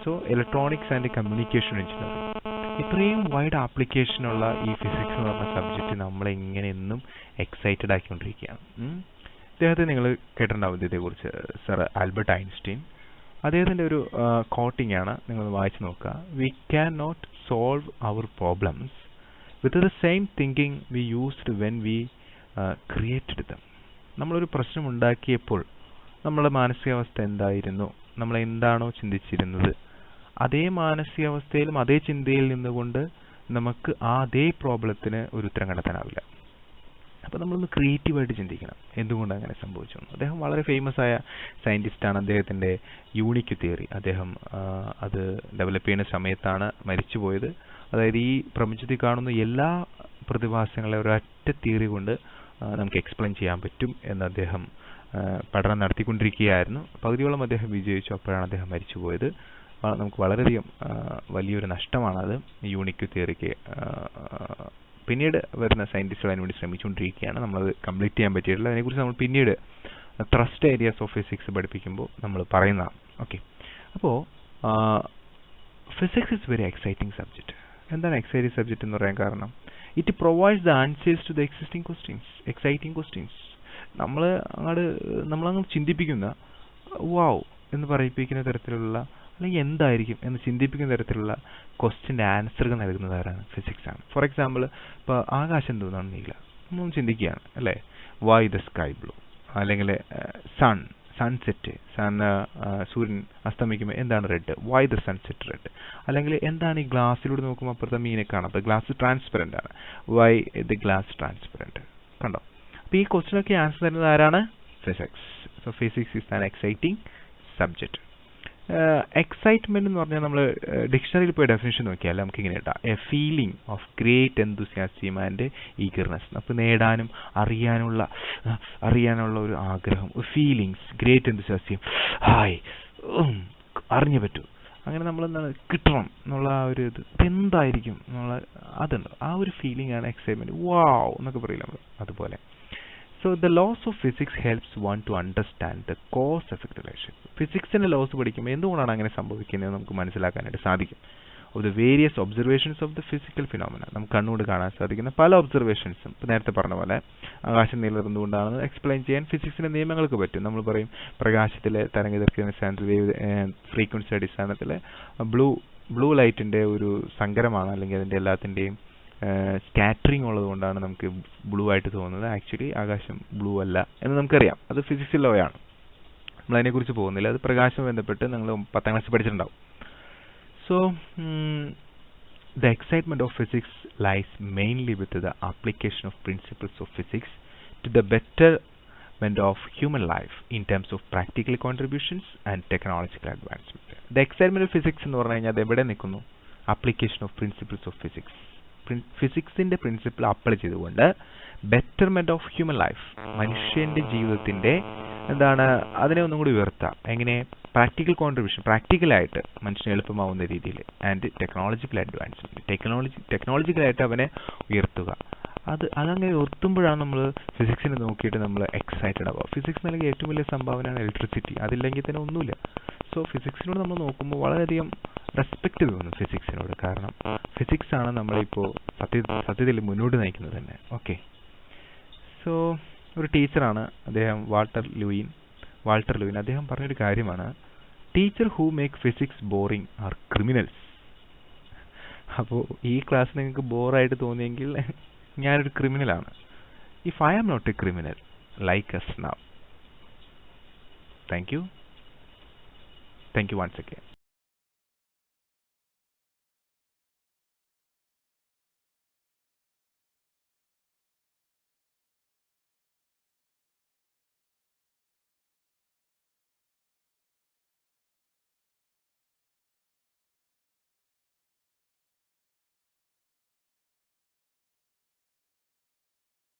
So electronics and communication engineering, ഇത്രയും വൈഡ് ആപ്ലിക്കേഷനുള്ള ഈ ഫിസിക്സ് എന്ന് പറഞ്ഞ സബ്ജക്റ്റ് നമ്മളെ ഇങ്ങനെ എന്നും എക്സൈറ്റഡ് ആക്കിക്കൊണ്ടിരിക്കുകയാണ്. ഇദ്ദേഹത്തെ നിങ്ങൾ കേട്ടിട്ടുണ്ടാവും, ഇതേക്കുറിച്ച്, സർ ആൽബർട്ട് ഐൻസ്റ്റീൻ. അദ്ദേഹത്തിൻ്റെ ഒരു കോട്ടിംഗ് ആണ്, നിങ്ങൾ വായിച്ചു നോക്കുക. We can not solve our problems with the same thinking we used when we created them. നമ്മളൊരു പ്രശ്നം ഉണ്ടാക്കിയപ്പോൾ നമ്മുടെ മാനസികാവസ്ഥ എന്തായിരുന്നു, നമ്മൾ എന്താണോ ചിന്തിച്ചിരുന്നത്, അതേ മാനസികാവസ്ഥയിലും അതേ ചിന്തയിൽ നിന്നുകൊണ്ട് നമുക്ക് അതേ പ്രോബ്ലത്തിന് ഒരു ഉത്തരം കണ്ടെത്താനാവില്ല. അപ്പോൾ നമ്മളൊന്ന് ക്രിയേറ്റീവായിട്ട് ചിന്തിക്കണം, എന്തുകൊണ്ട് അങ്ങനെ സംഭവിച്ചു. അദ്ദേഹം വളരെ ഫേമസ് ആയ സയൻറ്റിസ്റ്റാണ്. അദ്ദേഹത്തിൻ്റെ യൂണിക് തിയറി, അദ്ദേഹം അത് ഡെവലപ്പ് ചെയ്യുന്ന സമയത്താണ് മരിച്ചുപോയത്. അതായത് ഈ പ്രപഞ്ചത്തിൽ കാണുന്ന എല്ലാ പ്രതിഭാസങ്ങളെ ഒരൊറ്റ തിയറി കൊണ്ട് നമുക്ക് എക്സ്പ്ലെയിൻ ചെയ്യാൻ പറ്റും എന്ന് അദ്ദേഹം പഠനം നടത്തിക്കൊണ്ടിരിക്കുകയായിരുന്നു. പകുതിയോളം അദ്ദേഹം വിജയിച്ചു, അപ്പോഴാണ് അദ്ദേഹം മരിച്ചുപോയത്. നമുക്ക് വളരെയധികം വലിയൊരു നഷ്ടമാണത്. യൂണിക് തിയറിക്ക് പിന്നീട് വരുന്ന സയൻറ്റിസ്റ്റുകൾ അതിനുവേണ്ടി ശ്രമിച്ചുകൊണ്ടിരിക്കുകയാണ്. നമ്മളത് കംപ്ലീറ്റ് ചെയ്യാൻ പറ്റിയിട്ടില്ല. അതിനെക്കുറിച്ച് നമ്മൾ പിന്നീട് ത്രസ്റ്റ് ഏരിയാസ് ഓഫ് ഫിസിക്സ് പഠിപ്പിക്കുമ്പോൾ നമ്മൾ പറയുന്നതാണ്. ഓക്കെ, അപ്പോൾ physics is very exciting subject. എന്താണ് എക്സൈറ്റിംഗ് സബ്ജക്റ്റ് എന്ന് പറയാൻ കാരണം? It provides the answers to the existing questions, exciting questions. നമ്മളങ്ങ് ചിന്തിപ്പിക്കുന്ന, വാവ് എന്ന് പറയിപ്പിക്കുന്ന തരത്തിലുള്ള, അല്ലെങ്കിൽ എന്തായിരിക്കും എന്ന് ചിന്തിപ്പിക്കുന്ന തരത്തിലുള്ള ക്വസ്റ്റ്യൻ്റെ ആൻസറുകൾ നൽകുന്നത് ആരാണ്? ഫിസിക്സ് ആണ്. ഫോർ എക്സാമ്പിൾ, ഇപ്പോൾ ആകാശം എന്തുകൊണ്ടാണ് നീല? നമ്മൾ ചിന്തിക്കുകയാണ് അല്ലേ, വൈ ദ സ്കൈ ബ്ലൂ? അല്ലെങ്കിൽ സൺസെറ്റ്, സൂര്യൻ അസ്തമിക്കുമ്പോൾ എന്താണ് red? Why the sunset red? അല്ലെങ്കിൽ എന്താണ് ഈ ഗ്ലാസ്സിലൂടെ നോക്കുമ്പോൾ അപ്പുറത്തെ മീനെ കാണാം, അപ്പോൾ ഗ്ലാസ് ട്രാൻസ്പെറൻ്റ് ആണ്, വൈ ദ ഗ്ലാസ് ട്രാൻസ്പെറൻറ്റ്? കണ്ടോ? അപ്പോൾ ഈ ക്വസ്റ്റ്യനൊക്കെ ആൻസർ തരുന്നത് ആരാണ്? Physics. So physics is an exciting subject. Excitement എന്ന് പറഞ്ഞാൽ നമ്മൾ ഡിക്ഷണറിയിൽ പോയി ഡെഫിനേഷൻ നോക്കിയാൽ നമുക്ക് ഇങ്ങനെ കിട്ടാം: A feeling of great എന്തൂസിയാസം and eagerness. അപ്പോൾ നേടാനും അറിയാനുള്ള ഒരു ആഗ്രഹം, ഫീലിങ്സ്, ഗ്രേറ്റ് എന്തൂസിയാസം, ഹായ് അറിഞ്ഞു പറ്റൂ, അങ്ങനെ നമ്മൾ എന്താണ് കിട്ടണം എന്നുള്ള ആ ഒരു ഇത്, എന്തായിരിക്കും എന്നുള്ള അതുണ്ട്, ആ ഒരു ഫീലിംഗ് ആണ് എക്സൈറ്റ്മെന്റ്. വാവ് എന്നൊക്കെ പറയില്ല നമ്മൾ, അതുപോലെ. So the laws of physics helps one to understand the cause-effect relation. ഫിസിക്സിന്റെ ലോസ് പഠിക്കുമ്പോൾ എന്തുകൊണ്ടാണ് അങ്ങനെ സംഭവിക്കുന്നത് നമുക്ക് മനസ്സിലാക്കാനായിട്ട് സാധിക്കും. Of the various observations of the physical phenomena, നമുക്ക് കണ്ണുകൊണ്ട് കാണാൻ സാധിക്കുന്ന പല ഒബ്സർവേഷൻസും, ഇപ്പോൾ നേരത്തെ പറഞ്ഞ പോലെ ആകാശം നീലതുകൊണ്ടാണെന്ന് എക്സ്പ്ലെയിൻ ചെയ്യാൻ ഫിസിക്സിന്റെ നിയമങ്ങൾക്ക് പറ്റും. നമ്മൾ പറയും പ്രകാശത്തിലെ തരംഗദൈർഘ്യ ഫ്രീക്വൻസി അടിസ്ഥാനത്തിൽ ബ്ലൂ ലൈറ്റിന്റെ ഒരു സങ്കരമാണ്, അല്ലെങ്കിൽ അതിന്റെ എല്ലാത്തിന്റെയും സ്കാറ്ററിങ് ഉള്ളതുകൊണ്ടാണ് നമുക്ക് ബ്ലൂ ആയിട്ട് തോന്നുന്നത്. ആക്ച്വലി ആകാശം ബ്ലൂ അല്ല എന്ന് നമുക്കറിയാം. അത് ഫിസിക്സ് ലോ ആണ്, നമ്മളതിനെക്കുറിച്ച് പോകുന്നില്ല. അത് പ്രകാശം ബന്ധപ്പെട്ട് നിങ്ങൾ 10ാം ക്ലാസ്സിൽ പഠിച്ചിട്ടുണ്ടാവും. So the excitement of physics lies mainly with the application of principles of physics to the betterment of human life in terms of practical contributions and technological advancement. The excitement of physics എന്ന് പറഞ്ഞു കഴിഞ്ഞാൽ അത് എവിടെ നിൽക്കുന്നു? Application of principles of physics. ഫിസിക്സിന്റെ principle apply ചെയ്തുകൊണ്ട് betterment of human life, മനുഷ്യന്റെ ജീവിതത്തിന്റെ അതിനെ ഒന്നും കൂടി ഉയർത്താം. എങ്ങനെ? പ്രാക്ടിക്കൽ കോൺട്രിബ്യൂഷൻ, പ്രാക്ടിക്കലായിട്ട് മനുഷ്യന് എളുപ്പമാവുന്ന രീതിയിൽ, ആൻഡ് ടെക്നോളജിക്കൽ അഡ്വാൻസ്മെന്റ്, ടെക്നോളജിക്കലായിട്ട് അവനെ ഉയർത്തുക. അതങ്ങനെ ഉയർത്തുമ്പോഴാണ് നമ്മൾ ഫിസിക്സിനെ നോക്കിയിട്ട് നമ്മൾ എക്സൈറ്റഡ് ആവുക. ഫിസിക്സ് നൽകിയ ഏറ്റവും വലിയ സംഭാവനയാണ് ഇലക്ട്രിസിറ്റി. അതില്ലെങ്കിൽ തന്നെ ഒന്നുമില്ല. സോ ഫിസിക്സിനോട് നമ്മൾ നോക്കുമ്പോൾ വളരെയധികം റെസ്പെക്ട് തോന്നും ഫിസിക്സിനോട്. കാരണം ഫിസിക്സ് ആണ് നമ്മളിപ്പോൾ സത്യത്തിൽ മുന്നോട്ട് നയിക്കുന്നത് തന്നെ. ഓക്കെ, സോ ഒരു ടീച്ചറാണ് അദ്ദേഹം, വാൾട്ടർ ലൂയിൻ. അദ്ദേഹം പറഞ്ഞൊരു കാര്യമാണ്: teacher who make physics boring are criminals. അപ്പോൾ ഈ ക്ലാസ് നിങ്ങൾക്ക് ബോറായിട്ട് തോന്നിയെങ്കിൽ ഞാനൊരു ക്രിമിനലാണ്. If I am not a criminal, like us now. Thank you once again.